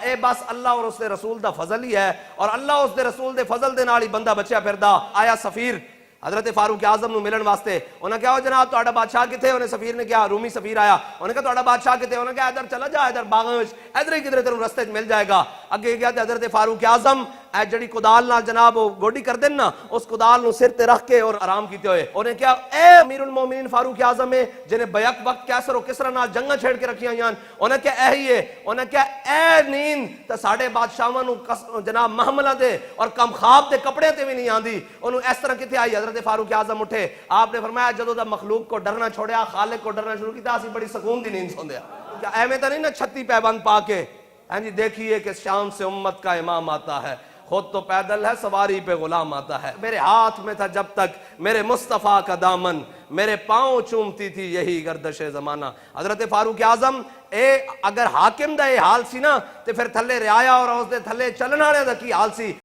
اے بس اللہ اور اس دے رسول دا فضل ہی ہے، اور اللہ اس دے رسول دے فضل دے نال ہی بندہ بچیا پھردا۔ آیا سفیر حضرت فاروق اعظم نو ملن واسطے، انہاں کہا جناب تہاڈا بادشاہ کتے؟ انہیں سفیر نے کہا، رومی سفیر آیا، انہیں کہا تہاڈا بادشاہ کتے؟ انہیں کہا ادھر چلا جا، ادھر باغاں وچ ادھر ہی کدھر تینوں رستے وچ مل جائے گا۔ اگے گیا تے حضرت فاروق اعظم اے جڑی کدال نال جناب گوڈی کر دین نا، اس کدال نو سر تے رکھ کے اور آرام کیتے ہوئے انہیں کہا اے امیر المومنین فاروق اعظم ہے جنہیں بیک وقت کیسر و کسرا نال جنگاں چھیڑ کے رکھی آئیاں، انہیں کہا اے ہی ہے، انہیں کہا اے نیند تے ساڈے بادشاہاں نو جناب محملہ دے اور کم خواب دے کپڑے تے بھی نہیں آندی، انہوں اس طرح کتے آئی۔ حضرت فاروق اعظم اٹھے، آپ نے فرمایا جدو دا مخلوق کو ڈرنا چھوڑیا خالق کو ڈرنا شروع کیتا، اسی بڑی سکون دی نیند سوندیا۔ کیا ایویں تو نہیں نا چھتی پیبند پا کے ہاں جی دیکھیے کہ شام سے امت کا امام آتا ہے، خود تو پیدل ہے سواری پہ غلام آتا ہے۔ میرے ہاتھ میں تھا جب تک میرے مصطفیٰ کا دامن، میرے پاؤں چومتی تھی یہی گردش زمانہ۔ حضرت فاروق اعظم اگر حاکم دا یہ حال سی نا تے پھر تھلے رعایا اور اس دے تھلے چلن والے دا کی حال سی۔